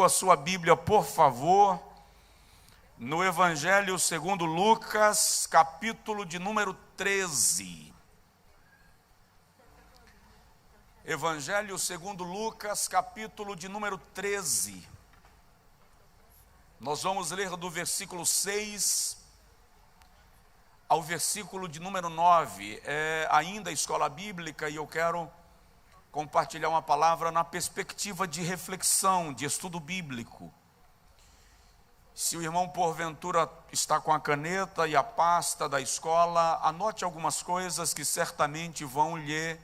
a sua Bíblia, por favor, no Evangelho segundo Lucas, capítulo de número 13. Evangelho segundo Lucas, capítulo de número 13. Nós vamos ler do versículo 6 ao versículo de número 9. É ainda a escola bíblica e eu quero compartilhar uma palavra na perspectiva de reflexão, de estudo bíblico. Se o irmão porventura está com a caneta e a pasta da escola, anote algumas coisas que certamente vão lhe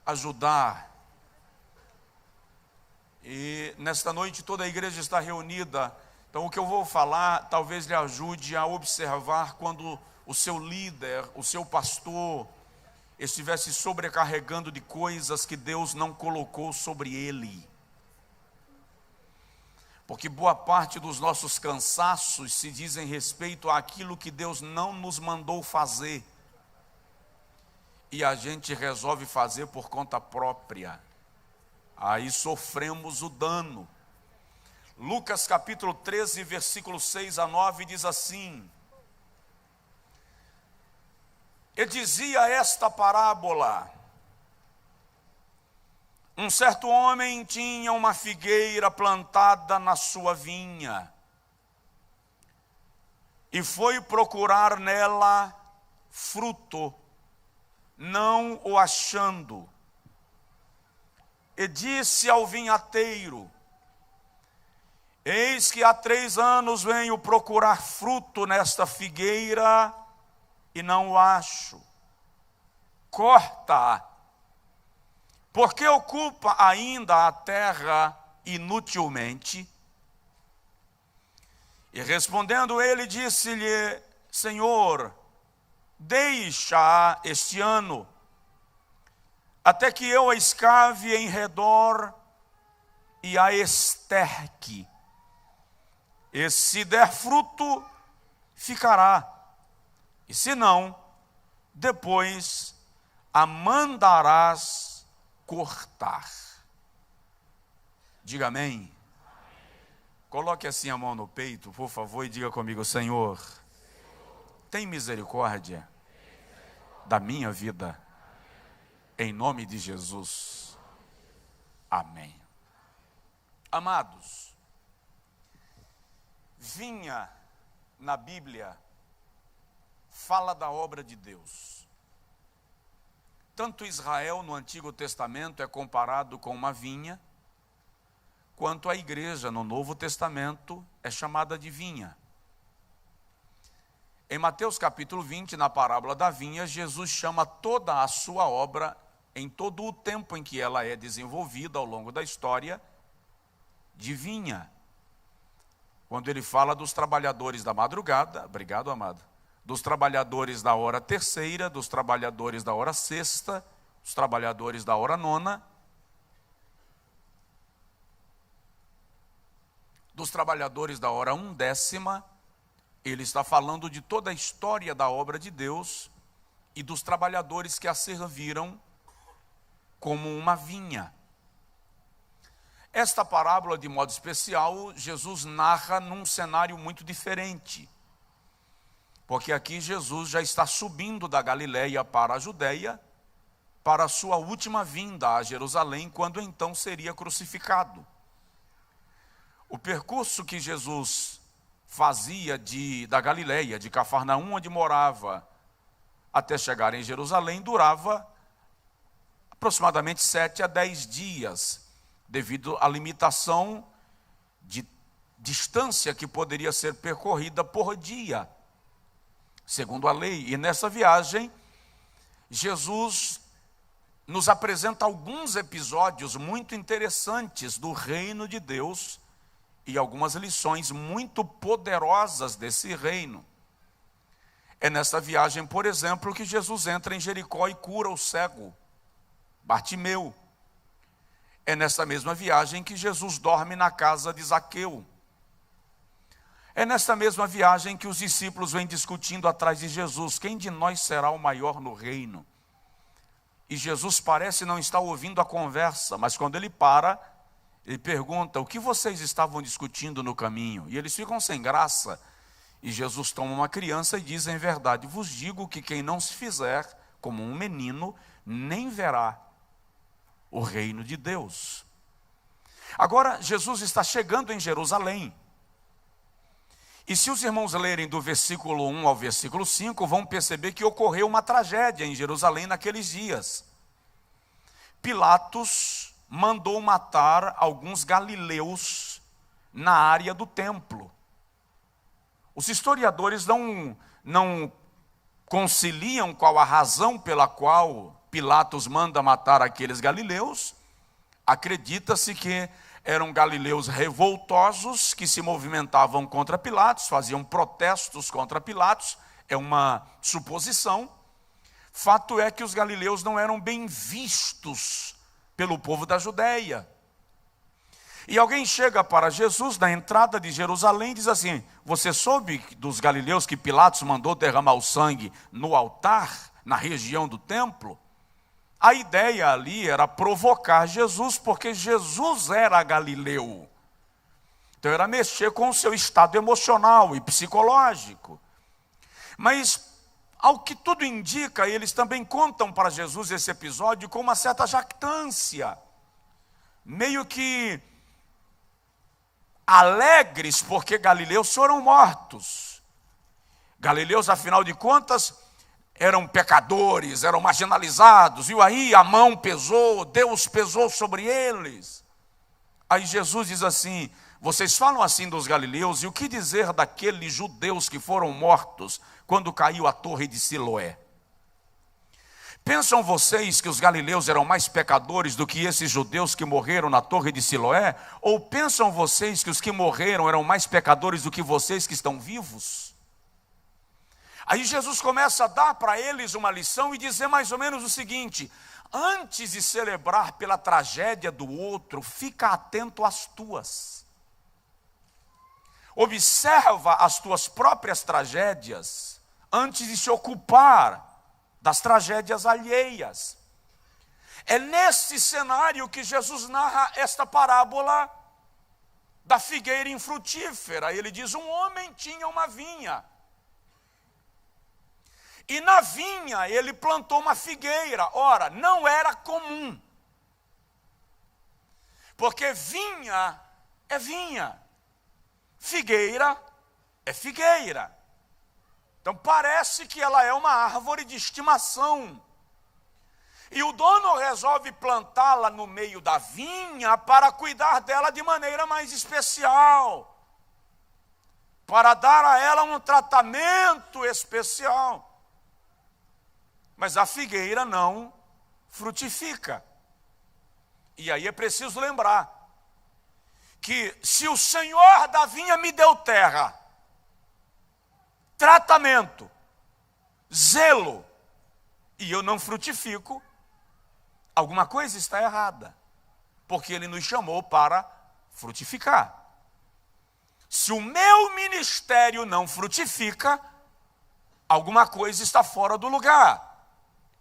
ajudar. E nesta noite toda a igreja está reunida, então o que eu vou falar talvez lhe ajude a observar quando o seu líder, o seu pastor, estivesse sobrecarregando de coisas que Deus não colocou sobre ele. Porque boa parte dos nossos cansaços se dizem respeito àquilo que Deus não nos mandou fazer. E a gente resolve fazer por conta própria. Aí sofremos o dano. Lucas capítulo 13, versículo 6 a 9 diz assim: E dizia esta parábola: um certo homem tinha uma figueira plantada na sua vinha, e foi procurar nela fruto, não o achando. E disse ao vinhateiro: Eis que há 3 anos venho procurar fruto nesta figueira, e não o acho. Corta-a, porque ocupa ainda a terra inutilmente. E respondendo ele, disse-lhe: Senhor, deixa este ano, até que eu a escave em redor e a esterque. E se der fruto, ficará. E se não, depois a mandarás cortar. Diga amém. Coloque assim a mão no peito, por favor, e diga comigo: Senhor, tem misericórdia da minha vida, em nome de Jesus. Amém. Amados, vinha na Bíblia fala da obra de Deus. Tanto Israel no Antigo Testamento é comparado com uma vinha, quanto a igreja no Novo Testamento é chamada de vinha. Em Mateus capítulo 20, na parábola da vinha, Jesus chama toda a sua obra, em todo o tempo em que ela é desenvolvida ao longo da história, de vinha. Quando ele fala dos trabalhadores da madrugada, obrigado, amado, dos trabalhadores da hora terceira, dos trabalhadores da hora sexta, dos trabalhadores da hora nona, dos trabalhadores da hora undécima, ele está falando de toda a história da obra de Deus e dos trabalhadores que a serviram como uma vinha. Esta parábola, de modo especial, Jesus narra num cenário muito diferente. Porque aqui Jesus já está subindo da Galileia para a Judeia, para a sua última vinda a Jerusalém, quando então seria crucificado. O percurso que Jesus fazia da Galileia, de Cafarnaum, onde morava, até chegar em Jerusalém, durava aproximadamente 7 a 10 dias, devido à limitação de distância que poderia ser percorrida por dia, segundo a lei. E nessa viagem, Jesus nos apresenta alguns episódios muito interessantes do reino de Deus e algumas lições muito poderosas desse reino. É nessa viagem, por exemplo, que Jesus entra em Jericó e cura o cego Bartimeu. É nessa mesma viagem que Jesus dorme na casa de Zaqueu. É nessa mesma viagem que os discípulos vêm discutindo atrás de Jesus: quem de nós será o maior no reino? E Jesus parece não estar ouvindo a conversa, mas quando ele para, Ele pergunta: o que vocês estavam discutindo no caminho? E eles ficam sem graça. E Jesus toma uma criança e diz: em verdade vos digo que quem não se fizer como um menino, nem verá o reino de Deus. Agora, Jesus está chegando em Jerusalém. E se os irmãos lerem do versículo 1 ao versículo 5, vão perceber que ocorreu uma tragédia em Jerusalém naqueles dias. Pilatos mandou matar alguns galileus na área do templo. Os historiadores não conciliam qual a razão pela qual Pilatos manda matar aqueles galileus. Acredita-se que eram galileus revoltosos que se movimentavam contra Pilatos, faziam protestos contra Pilatos, é uma suposição. Fato é que os galileus não eram bem vistos pelo povo da Judéia. E alguém chega para Jesus na entrada de Jerusalém e diz assim: você soube dos galileus que Pilatos mandou derramar o sangue no altar, na região do templo? A ideia ali era provocar Jesus, porque Jesus era galileu. Então era mexer com o seu estado emocional e psicológico. Mas, ao que tudo indica, eles também contam para Jesus esse episódio com uma certa jactância, meio que alegres porque galileus foram mortos. Galileus, afinal de contas, eram pecadores, eram marginalizados, e aí a mão pesou, Deus pesou sobre eles. Aí Jesus diz assim: vocês falam assim dos galileus, e o que dizer daqueles judeus que foram mortos quando caiu a torre de Siloé? Pensam vocês que os galileus eram mais pecadores do que esses judeus que morreram na torre de Siloé? Ou pensam vocês que os que morreram eram mais pecadores do que vocês que estão vivos? Aí Jesus começa a dar para eles uma lição e dizer mais ou menos o seguinte: antes de celebrar pela tragédia do outro, fica atento às tuas. Observa as tuas próprias tragédias antes de se ocupar das tragédias alheias. É nesse cenário que Jesus narra esta parábola da figueira infrutífera. Ele diz: um homem tinha uma vinha, e na vinha ele plantou uma figueira. Ora, não era comum, porque vinha é vinha, figueira é figueira. Então parece que ela é uma árvore de estimação. E o dono resolve plantá-la no meio da vinha para cuidar dela de maneira mais especial, para dar a ela um tratamento especial. Mas a figueira não frutifica. E aí é preciso lembrar que se o Senhor da vinha me deu terra, tratamento, zelo, e eu não frutifico, alguma coisa está errada, porque Ele nos chamou para frutificar. Se o meu ministério não frutifica, alguma coisa está fora do lugar.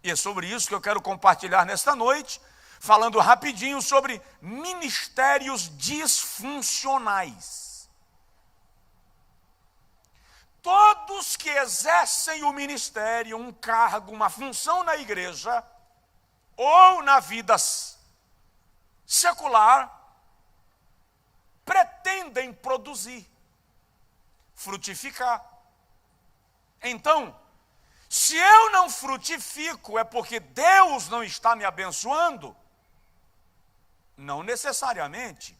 E é sobre isso que eu quero compartilhar nesta noite, falando rapidinho sobre ministérios disfuncionais. Todos que exercem o ministério, um cargo, uma função na igreja, ou na vida secular, pretendem produzir, frutificar. Então, se eu não frutifico, é porque Deus não está me abençoando? Não necessariamente.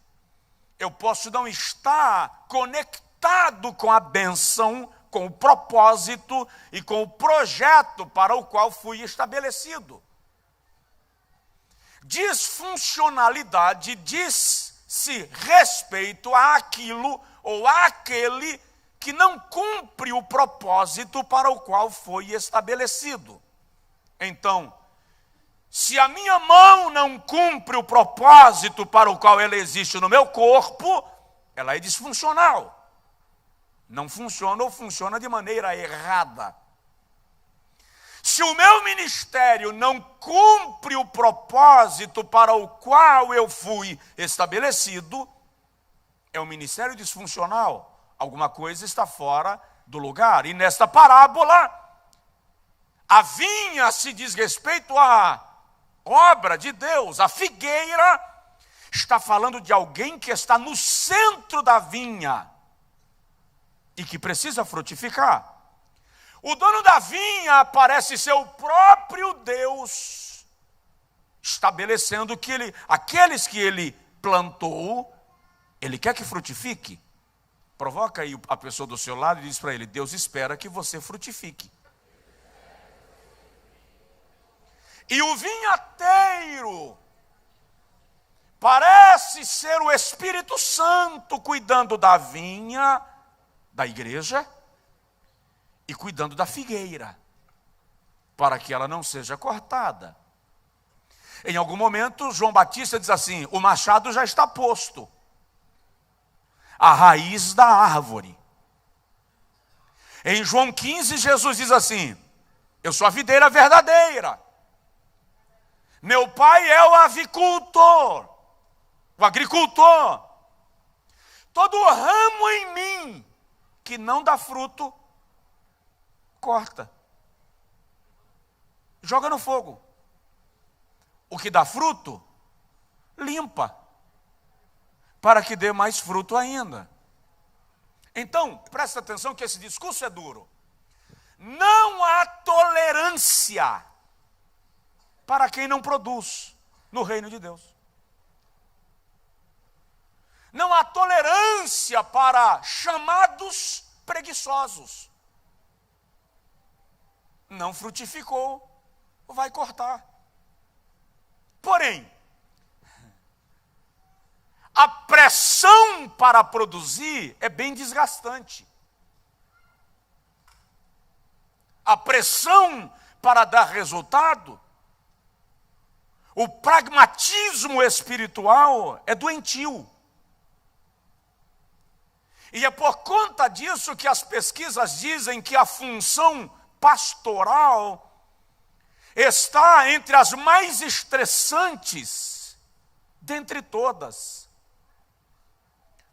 Eu posso não estar conectado com a bênção, com o propósito e com o projeto para o qual fui estabelecido. Disfuncionalidade diz-se respeito àquilo ou àquele que não cumpre o propósito para o qual foi estabelecido. Então, se a minha mão não cumpre o propósito para o qual ela existe no meu corpo, ela é disfuncional. Não funciona ou funciona de maneira errada. Se o meu ministério não cumpre o propósito para o qual eu fui estabelecido, é um ministério disfuncional. Alguma coisa está fora do lugar. E nesta parábola, a vinha se diz respeito à obra de Deus. A figueira está falando de alguém que está no centro da vinha e que precisa frutificar. O dono da vinha parece ser o próprio Deus, estabelecendo que aqueles que ele plantou, ele quer que frutifique. Provoca aí a pessoa do seu lado e diz para ele: Deus espera que você frutifique. E o vinhateiro parece ser o Espírito Santo cuidando da vinha, da igreja, e cuidando da figueira, para que ela não seja cortada. Em algum momento, João Batista diz assim: o machado já está posto, a raiz da árvore. Em João 15, Jesus diz assim: eu sou a videira verdadeira, meu pai é o avicultor, o agricultor. Todo ramo em mim que não dá fruto, corta, joga no fogo. O que dá fruto, limpa, para que dê mais fruto ainda. Então, presta atenção que esse discurso é duro. Não há tolerância para quem não produz no reino de Deus. Não há tolerância para chamados preguiçosos. Não frutificou, vai cortar. Porém, a pressão para produzir é bem desgastante. A pressão para dar resultado, o pragmatismo espiritual é doentio. E é por conta disso que as pesquisas dizem que a função pastoral está entre as mais estressantes dentre todas.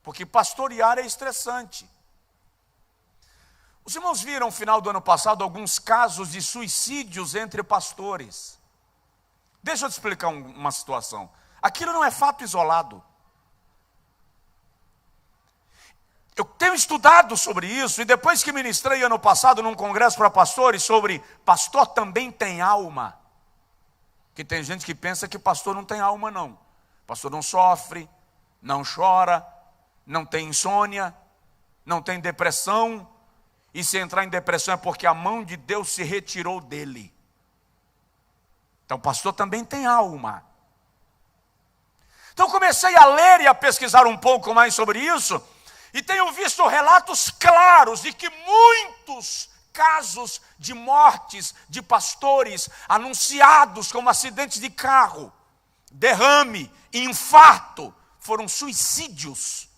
Porque pastorear é estressante. Os irmãos viram no final do ano passado alguns casos de suicídios entre pastores. Deixa eu te explicar uma situação. Aquilo não é fato isolado. Eu tenho estudado sobre isso, e depois que ministrei ano passado num congresso para pastores sobre pastor também tem alma. Que tem gente que pensa que pastor não tem alma, não. Pastor não sofre, não chora, não tem insônia, não tem depressão. E se entrar em depressão é porque a mão de Deus se retirou dele. Então pastor também tem alma. Então comecei a ler e a pesquisar um pouco mais sobre isso. E tenho visto relatos claros de que muitos casos de mortes de pastores anunciados como acidentes de carro, derrame, infarto, foram suicídios.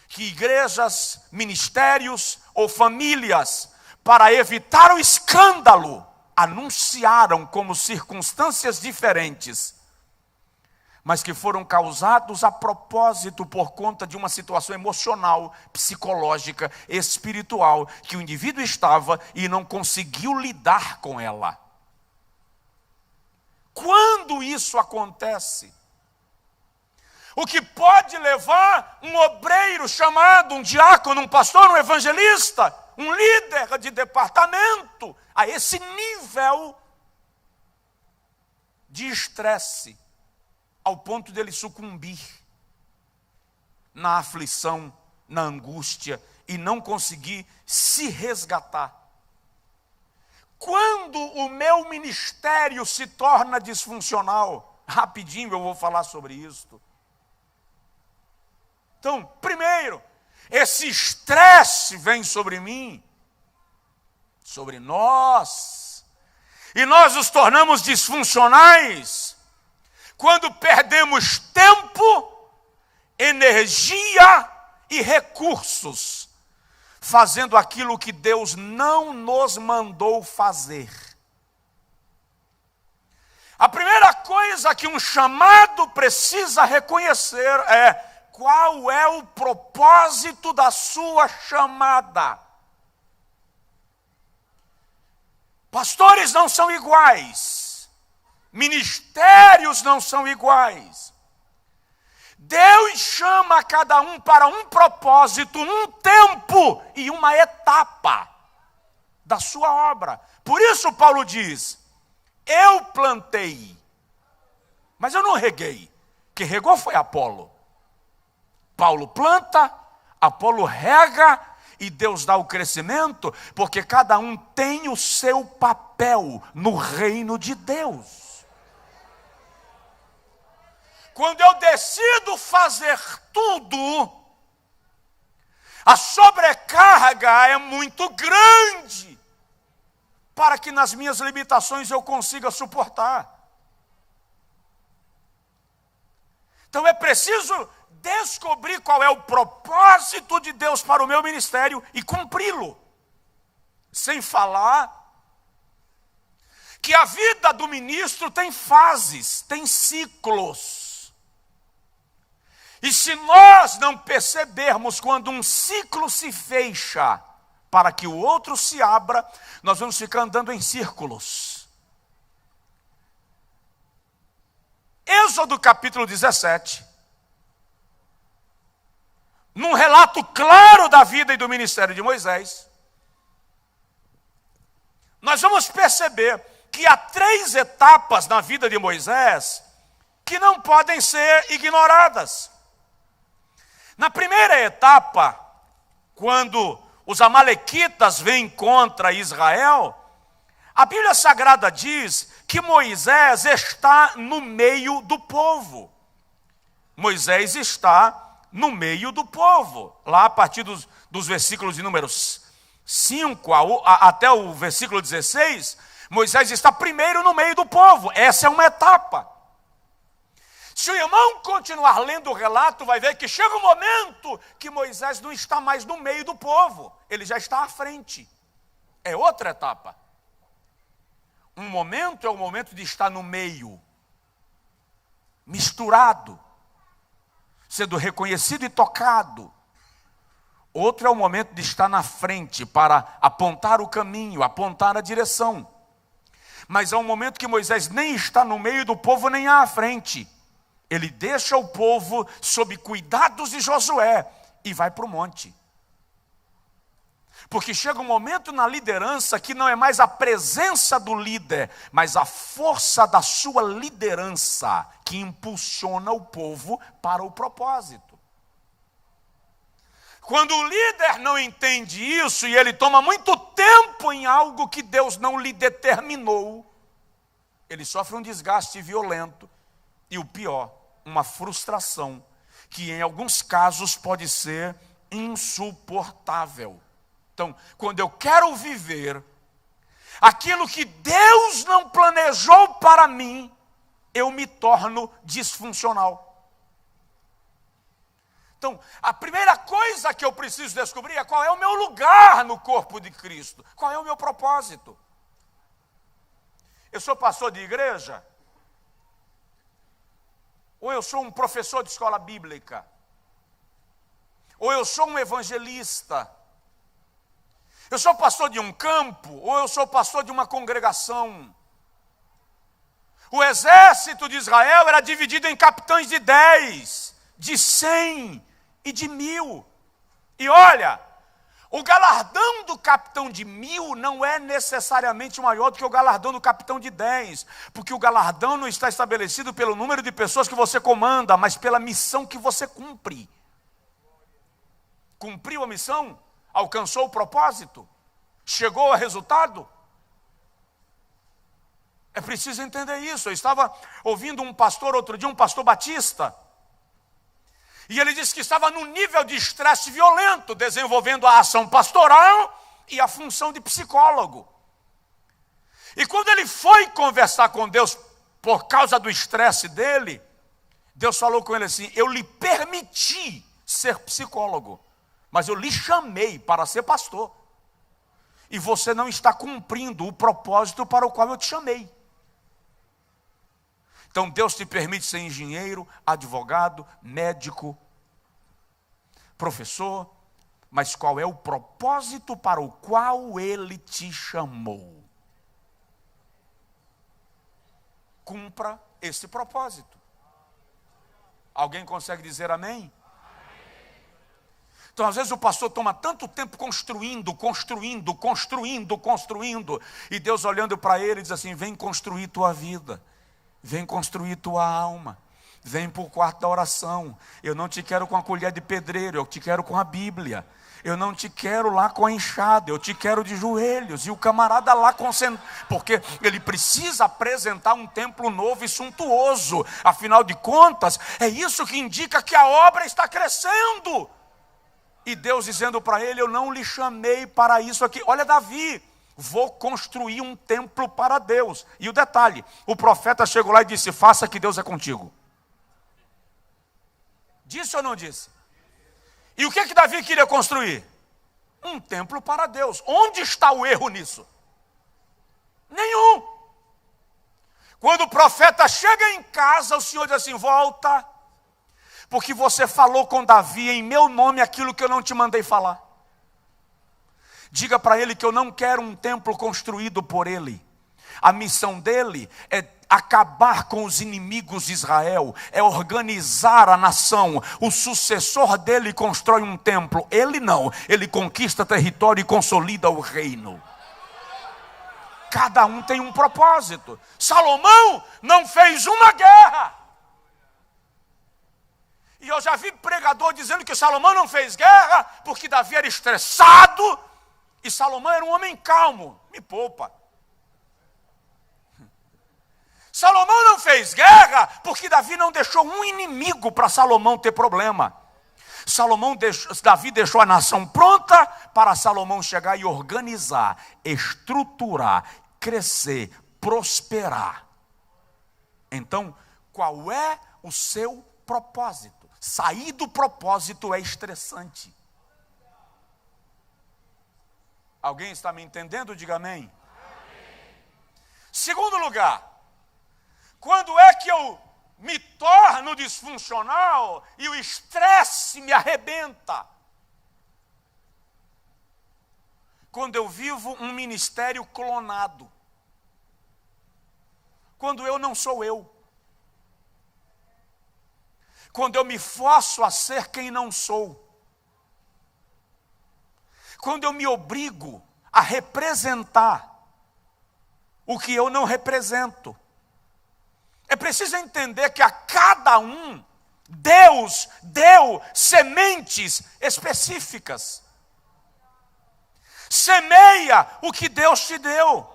Que igrejas, ministérios ou famílias, para evitar o escândalo, anunciaram como circunstâncias diferentes, mas que foram causados a propósito por conta de uma situação emocional, psicológica, espiritual, que o indivíduo estava e não conseguiu lidar com ela. Quando isso acontece, o que pode levar um obreiro chamado, um diácono, um pastor, um evangelista, um líder de departamento, a esse nível de estresse, ao ponto dele sucumbir na aflição, na angústia e não conseguir se resgatar. Quando o meu ministério se torna disfuncional, rapidinho eu vou falar sobre isso. Então, primeiro, esse estresse vem sobre mim, sobre nós, e nós nos tornamos disfuncionais quando perdemos tempo, energia e recursos fazendo aquilo que Deus não nos mandou fazer. A primeira coisa que um chamado precisa reconhecer é qual é o propósito da sua chamada. Pastores não são iguais, ministérios não são iguais. Deus chama cada um para um propósito, um tempo e uma etapa da sua obra. Por isso Paulo diz: eu plantei, mas eu não reguei. Quem regou foi Apolo. Paulo planta, Apolo rega e Deus dá o crescimento, porque cada um tem o seu papel no reino de Deus. Quando eu decido fazer tudo, a sobrecarga é muito grande para que nas minhas limitações eu consiga suportar. Então é preciso descobrir qual é o propósito de Deus para o meu ministério e cumpri-lo. Sem falar que a vida do ministro tem fases, tem ciclos. E se nós não percebermos quando um ciclo se fecha para que o outro se abra, nós vamos ficar andando em círculos. Êxodo capítulo 17, num relato claro da vida e do ministério de Moisés, nós vamos perceber que há 3 etapas na vida de Moisés que não podem ser ignoradas. Na primeira etapa, quando os amalequitas vêm contra Israel, a Bíblia Sagrada diz que Moisés está no meio do povo. Moisés está no meio do povo. Lá a partir dos versículos de números 5 até o versículo 16, Moisés está primeiro no meio do povo. Essa é uma etapa. Se o irmão continuar lendo o relato, vai ver que chega um momento que Moisés não está mais no meio do povo. Ele já está à frente. É outra etapa. Um momento é o momento de estar no meio, misturado, sendo reconhecido e tocado. Outro é o momento de estar na frente para apontar o caminho, apontar a direção. Mas é um momento que Moisés nem está no meio do povo, nem à frente. Ele deixa o povo sob cuidados de Josué e vai para o monte. Porque chega um momento na liderança que não é mais a presença do líder, mas a força da sua liderança que impulsiona o povo para o propósito. Quando o líder não entende isso e ele toma muito tempo em algo que Deus não lhe determinou, ele sofre um desgaste violento e o pior, uma frustração, que em alguns casos pode ser insuportável. Então, quando eu quero viver aquilo que Deus não planejou para mim, eu me torno disfuncional. Então, a primeira coisa que eu preciso descobrir é qual é o meu lugar no corpo de Cristo, qual é o meu propósito. Eu sou pastor de igreja? Ou eu sou um professor de escola bíblica? Ou eu sou um evangelista? Eu sou pastor de um campo, ou eu sou pastor de uma congregação? O exército de Israel era dividido em capitães de 10, de 100 e de 1000. E olha, o galardão do capitão de 1000 não é necessariamente maior do que o galardão do capitão de 10, porque o galardão não está estabelecido pelo número de pessoas que você comanda, mas pela missão que você cumpre. Cumpriu a missão? Alcançou o propósito? Chegou ao resultado? É preciso entender isso. Eu estava ouvindo um pastor outro dia, um pastor batista, e ele disse que estava num nível de estresse violento, desenvolvendo a ação pastoral e a função de psicólogo. E quando ele foi conversar com Deus por causa do estresse dele, Deus falou com ele assim: eu lhe permiti ser psicólogo, mas eu lhe chamei para ser pastor. E você não está cumprindo o propósito para o qual eu te chamei. Então Deus te permite ser engenheiro, advogado, médico, professor, mas qual é o propósito para o qual Ele te chamou? Cumpra esse propósito. Alguém consegue dizer amém? Então, às vezes o pastor toma tanto tempo construindo, e Deus olhando para ele diz assim: vem construir tua vida, vem construir tua alma, vem para o quarto da oração. Eu não te quero com a colher de pedreiro, eu te quero com a Bíblia. Eu não te quero lá com a enxada, eu te quero de joelhos. E o camarada lá porque ele precisa apresentar um templo novo e suntuoso. Afinal de contas, é isso que indica que a obra está crescendo. E Deus dizendo para ele: eu não lhe chamei para isso aqui. Olha Davi, vou construir um templo para Deus. E o detalhe, o profeta chegou lá e disse: faça que Deus é contigo. Disse ou não disse? E o que Davi queria construir? Um templo para Deus. Onde está o erro nisso? Nenhum. Quando o profeta chega em casa, o Senhor diz assim: volta, porque você falou com Davi em meu nome aquilo que eu não te mandei falar. Diga para ele que eu não quero um templo construído por ele. A missão dele é acabar com os inimigos de Israel, é organizar a nação. O sucessor dele constrói um templo, ele não, ele conquista território e consolida o reino. Cada um tem um propósito. Salomão não fez uma guerra. E eu já vi pregador dizendo que Salomão não fez guerra porque Davi era estressado e Salomão era um homem calmo. Me poupa. Salomão não fez guerra porque Davi não deixou um inimigo para Salomão ter problema. Davi deixou a nação pronta para Salomão chegar e organizar, estruturar, crescer, prosperar. Então, qual é o seu propósito? Sair do propósito é estressante. Alguém está me entendendo? Diga amém. Segundo lugar, quando é que eu me torno disfuncional e o estresse me arrebenta? Quando eu vivo um ministério clonado. Quando eu não sou eu. Quando eu me forço a ser quem não sou. Quando eu me obrigo a representar o que eu não represento. É preciso entender que a cada um, Deus deu sementes específicas. Semeia o que Deus te deu.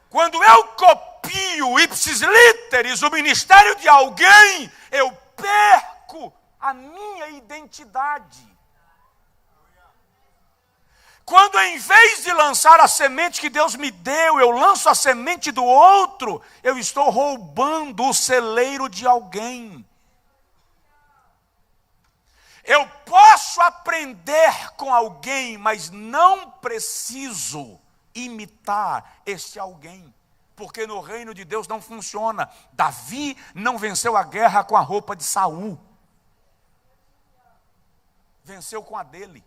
Quando eu copio ipsis literis o ministério de alguém, eu perco a minha identidade. Quando em vez de lançar a semente que Deus me deu, eu lanço a semente do outro, eu estou roubando o celeiro de alguém. Eu posso aprender com alguém, mas não preciso imitar esse alguém. Porque no reino de Deus não funciona. Davi não venceu a guerra com a roupa de Saul. Venceu com a dele.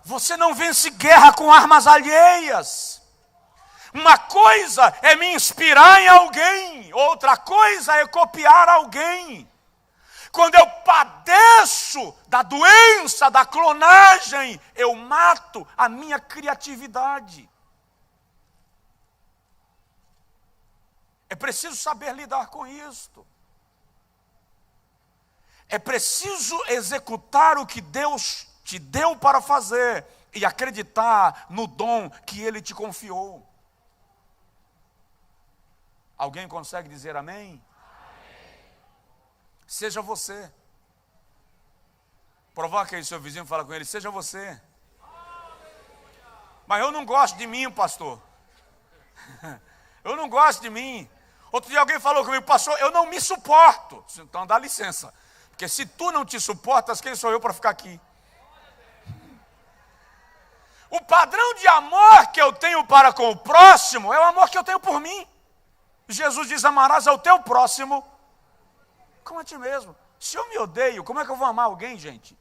Você não vence guerra com armas alheias. Uma coisa é me inspirar em alguém, outra coisa é copiar alguém. Quando eu padeço da doença, da clonagem, eu mato a minha criatividade. É preciso saber lidar com isto. É preciso executar o que Deus te deu para fazer e acreditar no dom que Ele te confiou. Alguém consegue dizer amém? Amém. Seja você. Provoca aí seu vizinho e fala com ele: seja você. Mas eu não gosto de mim, pastor. Eu não gosto de mim. Outro dia alguém falou comigo: pastor, eu não me suporto. Então dá licença. Porque se tu não te suportas, quem sou eu para ficar aqui? O padrão de amor que eu tenho para com o próximo é o amor que eu tenho por mim. Jesus diz: amarás ao teu próximo como a ti mesmo. Se eu me odeio, como é que eu vou amar alguém, gente?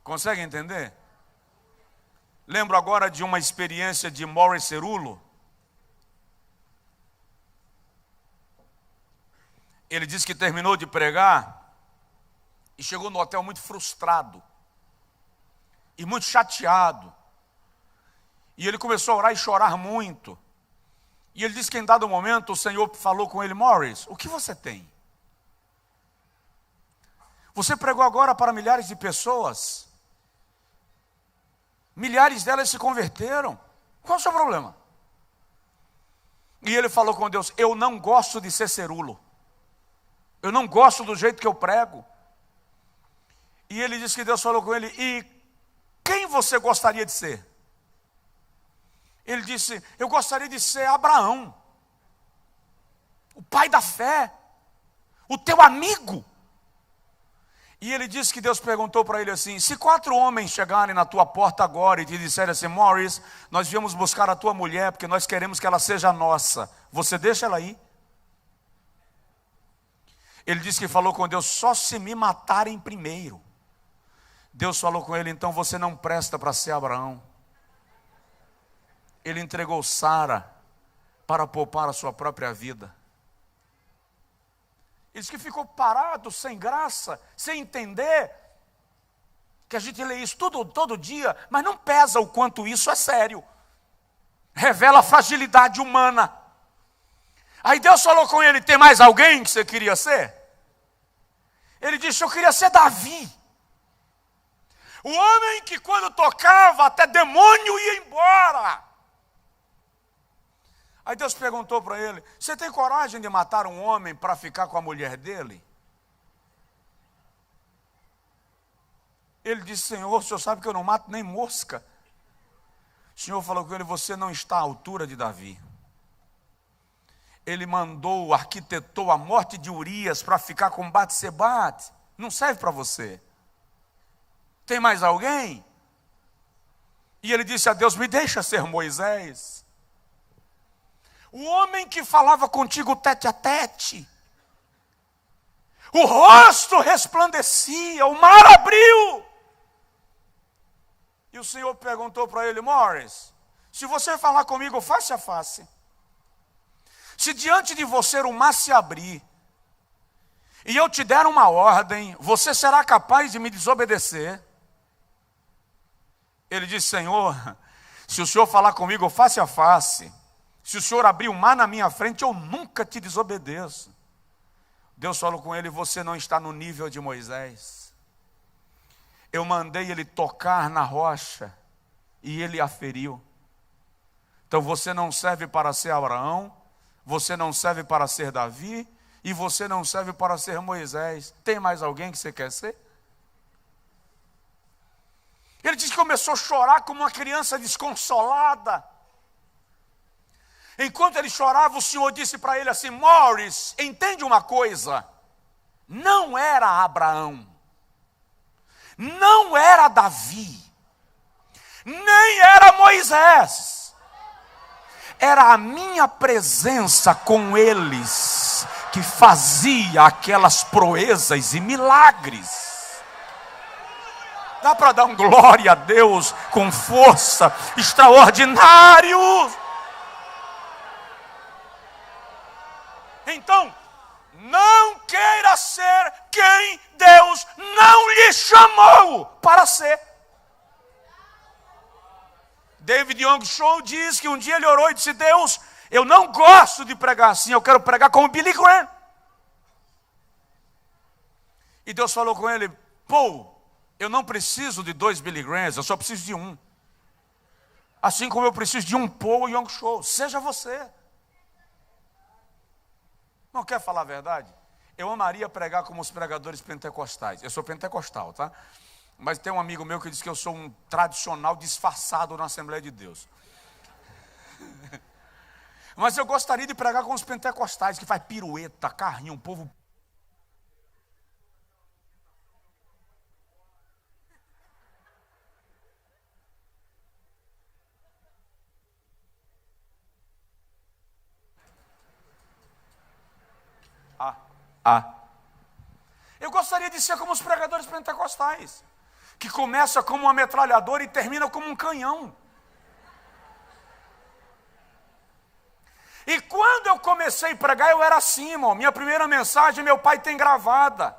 Consegue entender? Lembro agora de uma experiência de Morris Cerullo. Ele disse que terminou de pregar e chegou no hotel muito frustrado e muito chateado. E ele começou a orar e chorar muito. E ele disse que em dado momento o Senhor falou com ele: Morris, o que você tem? Você pregou agora para milhares de pessoas. Milhares delas se converteram. Qual é o seu problema? E ele falou com Deus: eu não gosto de ser Cerullo. Eu não gosto do jeito que eu prego. E ele disse que Deus falou com ele: e quem você gostaria de ser? Ele disse: eu gostaria de ser Abraão, o pai da fé, o teu amigo. E ele disse que Deus perguntou para ele assim: se 4 homens chegarem na tua porta agora e te disserem assim: Morris, nós viemos buscar a tua mulher porque nós queremos que ela seja nossa, você deixa ela ir? Ele disse que falou com Deus: só se me matarem primeiro. Deus falou com ele: então você não presta para ser Abraão. Ele entregou Sara para poupar a sua própria vida. Ele disse que ficou parado, sem graça, sem entender que a gente lê isso todo dia, mas não pesa o quanto isso é sério. Revela a fragilidade humana. Aí Deus falou com ele: tem mais alguém que você queria ser? Ele disse: eu queria ser Davi. O homem que quando tocava até demônio ia embora. Aí Deus perguntou para ele: você tem coragem de matar um homem para ficar com a mulher dele? Ele disse: Senhor, o Senhor sabe que eu não mato nem mosca. O Senhor falou com ele: você não está à altura de Davi. Ele mandou, arquitetou a morte de Urias para ficar com Batseba. Não serve para você. Tem mais alguém? E ele disse a Deus: me deixa ser Moisés. O homem que falava contigo tete a tete. O rosto resplandecia, o mar abriu. E o Senhor perguntou para ele: Morris, se você falar comigo face a face, se diante de você o mar se abrir, e eu te der uma ordem, você será capaz de me desobedecer? Ele disse: Senhor, se o Senhor falar comigo face a face, se o Senhor abrir o mar na minha frente, eu nunca te desobedeço. Deus falou com ele: você não está no nível de Moisés. Eu mandei ele tocar na rocha e ele a feriu. Então você não serve para ser Abraão, você não serve para ser Davi, e você não serve para ser Moisés. Tem mais alguém que você quer ser? Ele disse que começou a chorar como uma criança desconsolada. Enquanto ele chorava, o Senhor disse para ele assim: Morris, entende uma coisa, não era Abraão, não era Davi, nem era Moisés, era a minha presença com eles que fazia aquelas proezas e milagres. Dá para dar um glória a Deus com força, extraordinário. Então, não queira ser quem Deus não lhe chamou para ser. David Young Cho diz que um dia ele orou e disse: Deus, eu não gosto de pregar assim, eu quero pregar como Billy Graham. E Deus falou com ele: Paul, eu não preciso de 2 Billy Grahams, eu só preciso de um. Assim como eu preciso de um Paul Young Cho, seja você. Não quer falar a verdade? Eu amaria pregar como os pregadores pentecostais. Eu sou pentecostal, tá? Mas tem um amigo meu que diz que eu sou um tradicional disfarçado na Assembleia de Deus. Mas eu gostaria de pregar com os pentecostais, que faz pirueta, carrinho, um povo. Eu gostaria de ser como os pregadores pentecostais, que começa como uma metralhadora e termina como um canhão. E quando eu comecei a pregar, eu era assim, irmão. Minha primeira mensagem, meu pai tem gravada.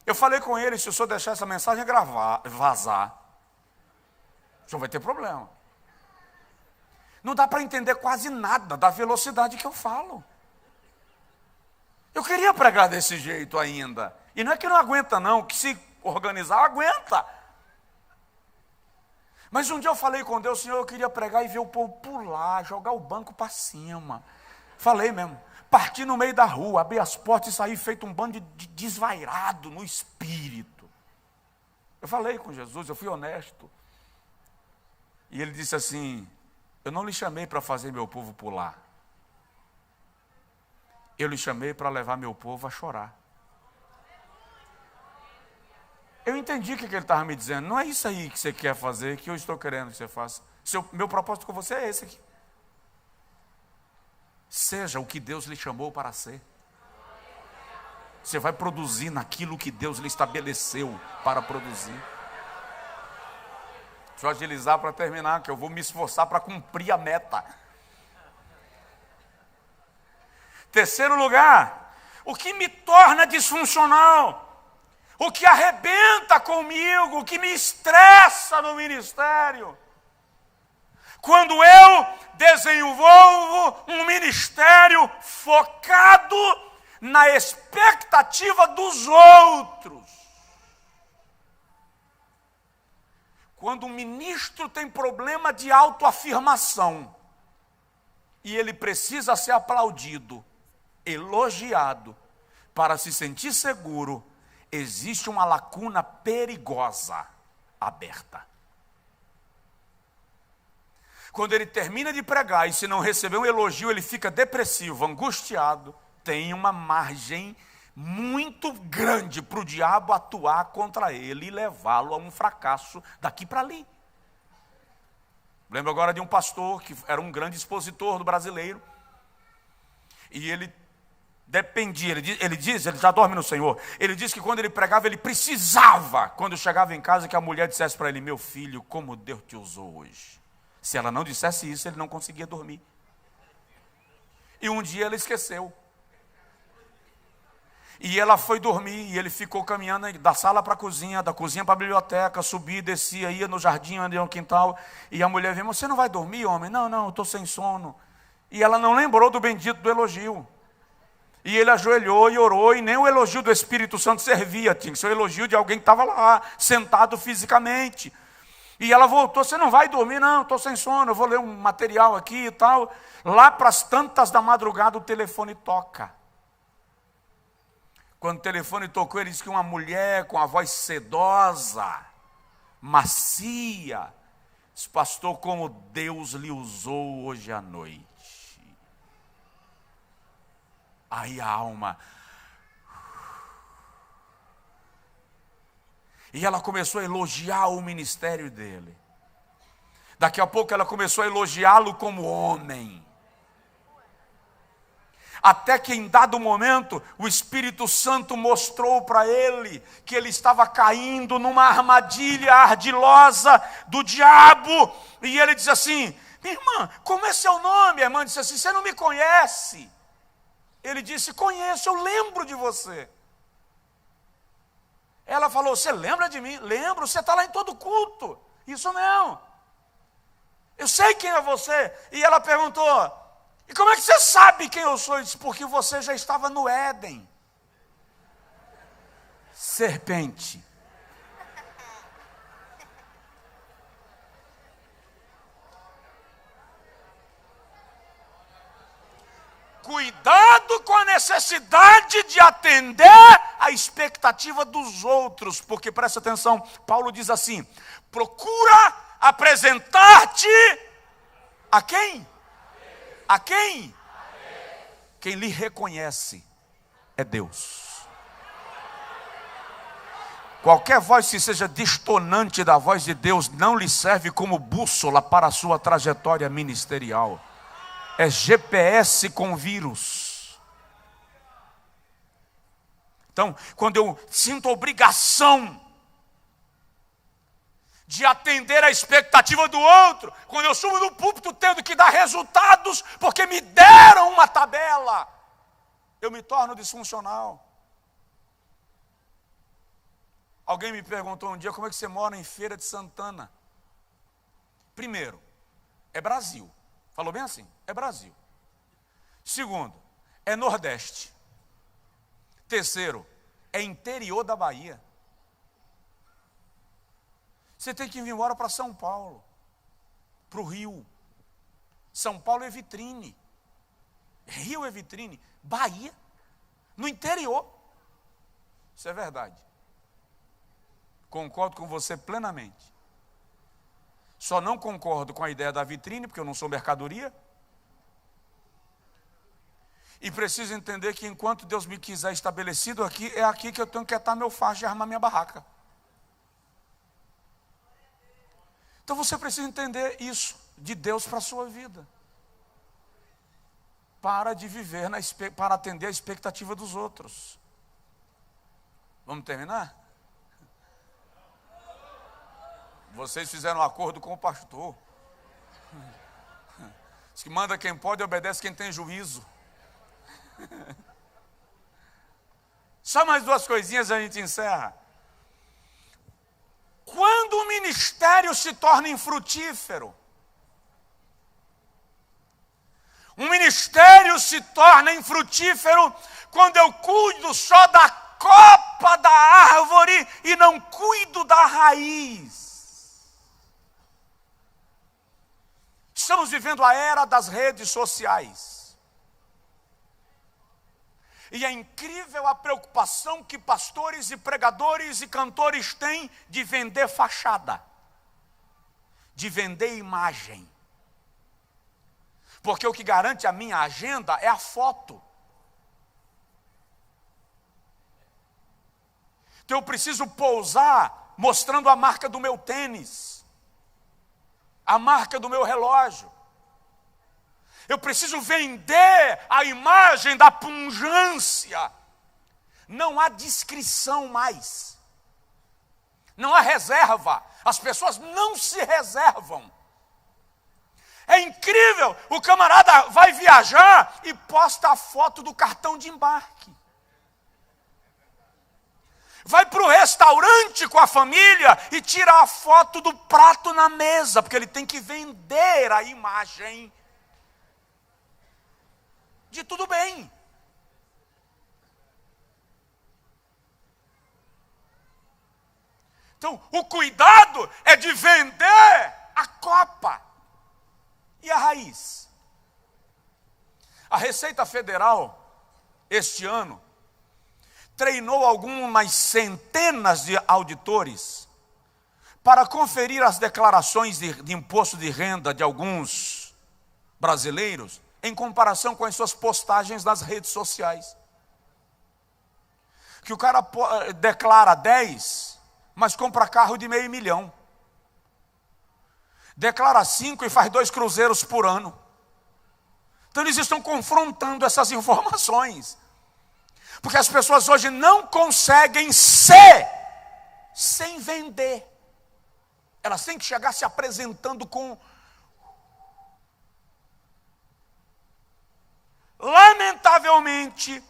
Eu falei com ele, se o senhor deixar essa mensagem vazar, o senhor vai ter problema. Não dá para entender quase nada da velocidade que eu falo. Eu queria pregar desse jeito ainda. E não é que não aguenta não, que se organizar, aguenta. Mas um dia eu falei com Deus, Senhor, eu queria pregar e ver o povo pular, jogar o banco para cima. Falei mesmo. Partir no meio da rua, abrir as portas e sair feito um bando de desvairado no espírito. Eu falei com Jesus, eu fui honesto. E ele disse assim, eu não lhe chamei para fazer meu povo pular. Eu lhe chamei para levar meu povo a chorar. Eu entendi o que ele estava me dizendo. Não é isso aí que você quer fazer, que eu estou querendo que você faça. Meu propósito com você é esse aqui. Seja o que Deus lhe chamou para ser. Você vai produzir naquilo que Deus lhe estabeleceu para produzir. Deixa eu agilizar para terminar, que eu vou me esforçar para cumprir a meta. Terceiro lugar, o que me torna disfuncional, o que arrebenta comigo, o que me estressa no ministério. Quando eu desenvolvo um ministério focado na expectativa dos outros. Quando um ministro tem problema de autoafirmação e ele precisa ser aplaudido, elogiado, para se sentir seguro, existe uma lacuna perigosa aberta. Quando ele termina de pregar e se não receber um elogio, ele fica depressivo, angustiado, tem uma margem muito grande para o diabo atuar contra ele e levá-lo a um fracasso daqui para ali. Lembro agora de um pastor que era um grande expositor do brasileiro, e ele dependia, ele já dorme no Senhor, ele diz que quando ele pregava, ele precisava, quando chegava em casa, que a mulher dissesse para ele, meu filho, como Deus te usou hoje. Se ela não dissesse isso, ele não conseguia dormir. E um dia ela esqueceu. E ela foi dormir, e ele ficou caminhando da sala para a cozinha, da cozinha para a biblioteca, subia, descia, ia no jardim, ia no quintal, e a mulher veio, você não vai dormir, homem? Não, eu estou sem sono. E ela não lembrou do bendito do elogio. E ele ajoelhou e orou, e nem o elogio do Espírito Santo servia, tinha que ser o elogio de alguém que estava lá, sentado fisicamente. E ela voltou, você não vai dormir? Não, estou sem sono, eu vou ler um material aqui e tal. Lá para as tantas da madrugada o telefone toca. Quando o telefone tocou, ele disse que uma mulher com a voz sedosa, macia, disse, pastor, como Deus lhe usou hoje à noite. Aí a alma... E ela começou a elogiar o ministério dele. Daqui a pouco ela começou a elogiá-lo como homem. Até que em dado momento, o Espírito Santo mostrou para ele que ele estava caindo numa armadilha ardilosa do diabo. E ele disse assim, minha irmã, como é seu nome? A irmã disse assim, você não me conhece. Ele disse, conheço, eu lembro de você. Ela falou, você lembra de mim? Lembro, você está lá em todo culto. Isso não. Eu sei quem é você. E ela perguntou, e como é que você sabe quem eu sou? Eu disse, porque você já estava no Éden. Serpente. Cuidado com a necessidade de atender a expectativa dos outros, porque presta atenção, Paulo diz assim, procura apresentar-te a quem? A quem? Quem lhe reconhece é Deus. Qualquer voz que seja distonante da voz de Deus não lhe serve como bússola para a sua trajetória ministerial. É GPS com vírus. Então, quando eu sinto obrigação de atender a expectativa do outro, quando eu subo no púlpito tendo que dar resultados porque me deram uma tabela, eu me torno disfuncional. Alguém me perguntou um dia, como é que você mora em Feira de Santana? Primeiro, é Brasil. Falou bem assim? É Brasil. Segundo, é Nordeste. Terceiro, é interior da Bahia. Você tem que vir embora para São Paulo, para o Rio. São Paulo é vitrine. Rio é vitrine. Bahia, no interior. Isso é verdade. Concordo com você plenamente. Só não concordo com a ideia da vitrine, porque eu não sou mercadoria. E preciso entender que enquanto Deus me quiser estabelecido aqui, é aqui que eu tenho que atar meu facho e armar minha barraca. Então você precisa entender isso de Deus para a sua vida. Para de viver para atender a expectativa dos outros. Vamos terminar? Vocês fizeram um acordo com o pastor. Diz que manda quem pode e obedece quem tem juízo. Só mais duas coisinhas a gente encerra. Quando o ministério se torna infrutífero, um ministério se torna infrutífero quando eu cuido só da copa da árvore e não cuido da raiz. Estamos vivendo a era das redes sociais. E é incrível a preocupação que pastores e pregadores e cantores têm de vender fachada, de vender imagem. Porque o que garante a minha agenda é a foto. Então eu preciso pousar mostrando a marca do meu tênis, a marca do meu relógio. Eu preciso vender a imagem da pungência. Não há discrição mais. Não há reserva. As pessoas não se reservam. É incrível. O camarada vai viajar e posta a foto do cartão de embarque. Vai para o restaurante com a família e tira a foto do prato na mesa, porque ele tem que vender a imagem de tudo bem. Então, o cuidado é de vender a copa e a raiz. A Receita Federal, este ano, treinou algumas centenas de auditores para conferir as declarações de imposto de renda de alguns brasileiros em comparação com as suas postagens nas redes sociais. Que o cara declara 10, mas compra carro de $500 mil. Declara 5 e faz 2 cruzeiros por ano. Então eles estão confrontando essas informações. Porque as pessoas hoje não conseguem ser sem vender. Elas têm que chegar se apresentando com... Lamentavelmente,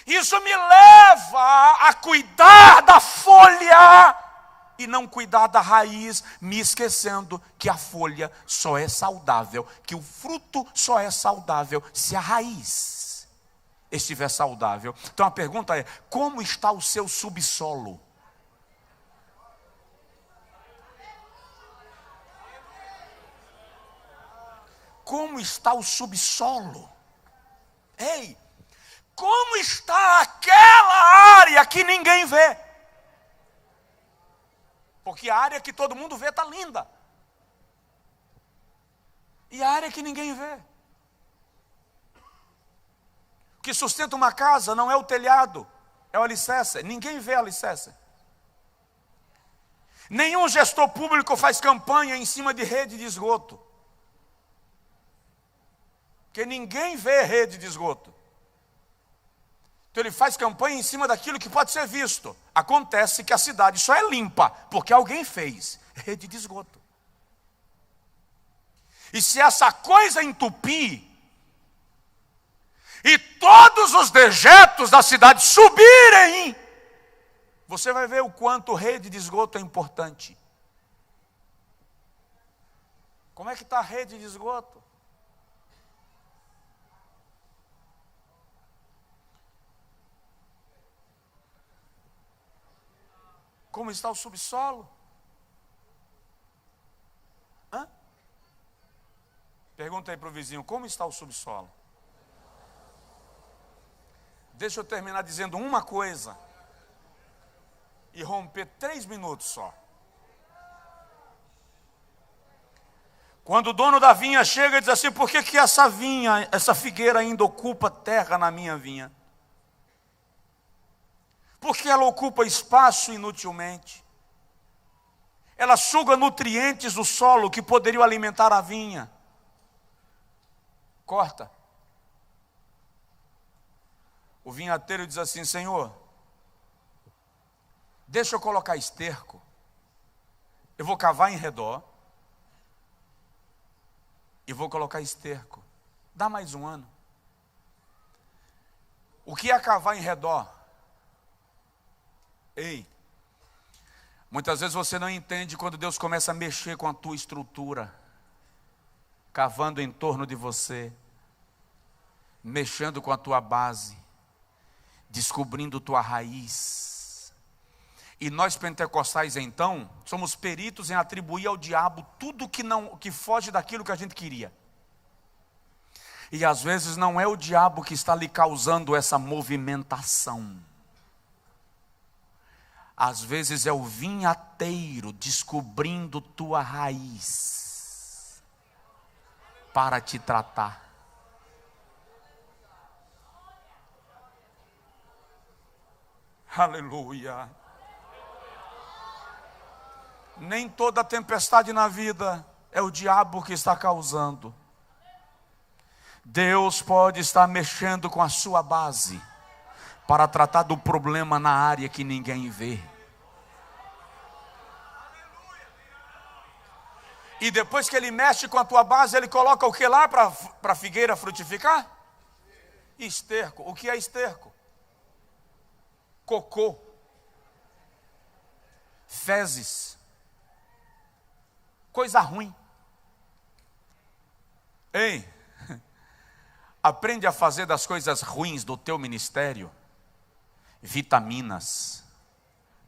isso me leva a cuidar da folha e não cuidar da raiz, me esquecendo que a folha só é saudável, que o fruto só é saudável se a raiz estiver saudável. Então a pergunta é: como está o seu subsolo? Como está o subsolo? Ei, como está aquela área que ninguém vê? Porque a área que todo mundo vê está linda. E a área que ninguém vê? O que sustenta uma casa não é o telhado, é o alicerce. Ninguém vê o alicerce. Nenhum gestor público faz campanha em cima de rede de esgoto. Porque ninguém vê rede de esgoto. Então ele faz campanha em cima daquilo que pode ser visto. Acontece que a cidade só é limpa porque alguém fez rede de esgoto. E se essa coisa entupir, e todos os dejetos da cidade subirem, você vai ver o quanto rede de esgoto é importante. Como é que está a rede de esgoto? Como está o subsolo? Pergunta aí para o vizinho, como está o subsolo? Deixa eu terminar dizendo uma coisa e romper 3 minutos só. Quando o dono da vinha chega e diz assim, por que essa vinha, essa figueira ainda ocupa terra na minha vinha? Porque ela ocupa espaço inutilmente. Ela suga nutrientes do solo que poderiam alimentar a vinha. Corta. O vinhateiro diz assim, Senhor, deixa eu colocar esterco. Eu vou cavar em redor. E vou colocar esterco. Dá mais um ano. O que é cavar em redor? Ei, muitas vezes você não entende quando Deus começa a mexer com a tua estrutura, cavando em torno de você, mexendo com a tua base, descobrindo tua raiz. E nós pentecostais então, somos peritos em atribuir ao diabo tudo que foge daquilo que a gente queria. E às vezes não é o diabo que está lhe causando essa movimentação. Às vezes é o vinhateiro descobrindo tua raiz para te tratar. Aleluia. Nem toda tempestade na vida é o diabo que está causando. Deus pode estar mexendo com a sua base para tratar do problema na área que ninguém vê. E depois que ele mexe com a tua base, ele coloca o que lá para a figueira frutificar? Esterco. O que é esterco? Cocô. Fezes. Coisa ruim. Ei, aprende a fazer das coisas ruins do teu ministério vitaminas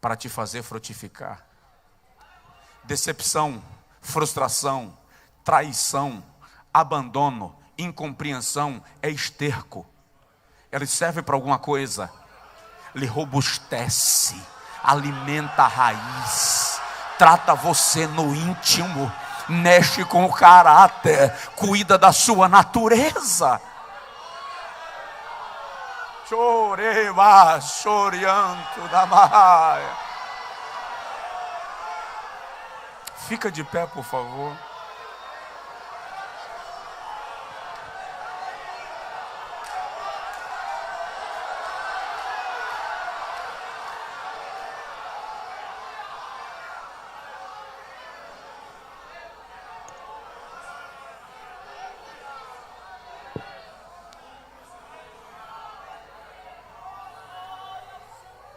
para te fazer frutificar. Decepção, frustração, traição, abandono, incompreensão é esterco. Ele serve para alguma coisa, lhe robustece, alimenta a raiz, trata você no íntimo, mexe com o caráter, cuida da sua natureza. Choreba, chorianto da maia. Fica de pé, por favor.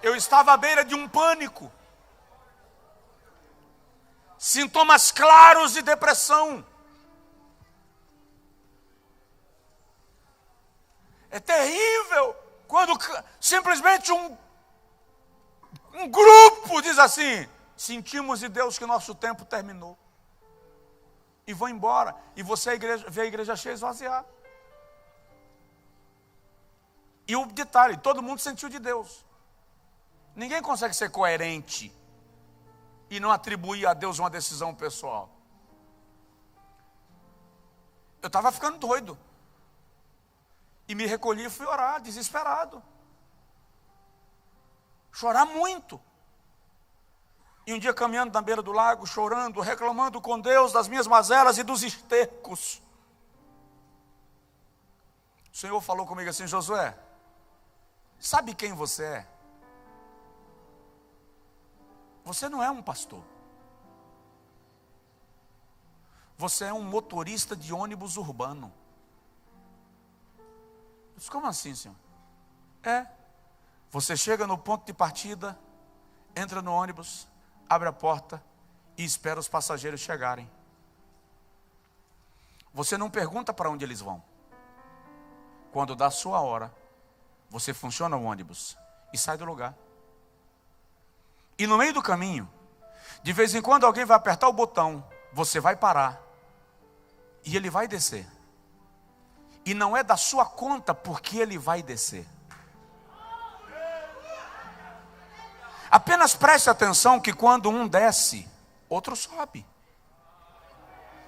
Eu estava à beira de um pânico. Sintomas claros de depressão. É terrível quando simplesmente um grupo diz assim: sentimos de Deus que nosso tempo terminou. E vão embora. E você vê a igreja cheia esvaziar. E o detalhe, todo mundo sentiu de Deus. Ninguém consegue ser coerente e não atribuir a Deus uma decisão pessoal. Eu estava ficando doido. E me recolhi e fui orar, desesperado. Chorar muito. E um dia caminhando na beira do lago, chorando, reclamando com Deus das minhas mazelas e dos estercos. O Senhor falou comigo assim: Josué, Sabe quem você é? Você não é um pastor. Você é um motorista de ônibus urbano. Mas como assim, senhor? Você chega no ponto de partida, entra no ônibus, abre a porta e espera os passageiros chegarem. Você não pergunta para onde eles vão. Quando dá a sua hora, você funciona o ônibus e sai do lugar. E no meio do caminho, de vez em quando alguém vai apertar o botão, você vai parar e ele vai descer. E não é da sua conta porque ele vai descer. Apenas preste atenção que quando um desce, outro sobe.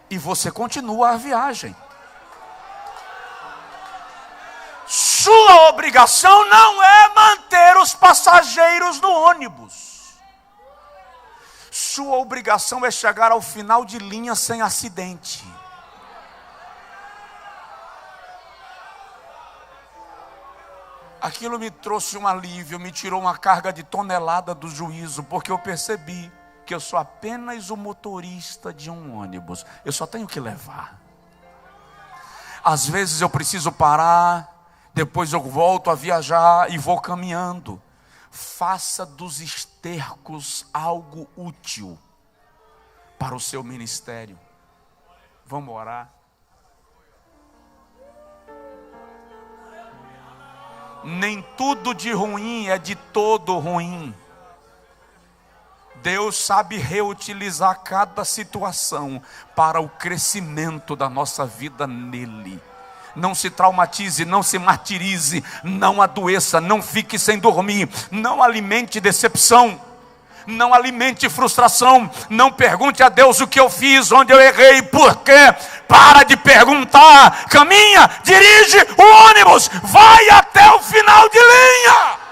E você continua a viagem. Sua obrigação não é manter os passageiros no ônibus. Sua obrigação é chegar ao final de linha sem acidente. Aquilo me trouxe um alívio, me tirou uma carga de tonelada do juízo, porque eu percebi que eu sou apenas o motorista de um ônibus. Eu só tenho que levar. Às vezes eu preciso parar, depois eu volto a viajar e vou caminhando. Faça dos estercos algo útil para o seu ministério. Vamos orar. Nem tudo de ruim é de todo ruim. Deus sabe reutilizar cada situação para o crescimento da nossa vida nele. Não se traumatize, não se martirize, não adoeça, não fique sem dormir, não alimente decepção, não alimente frustração, não pergunte a Deus o que eu fiz, onde eu errei, por quê. Para de perguntar, caminha, dirige o ônibus, vai até o final de linha.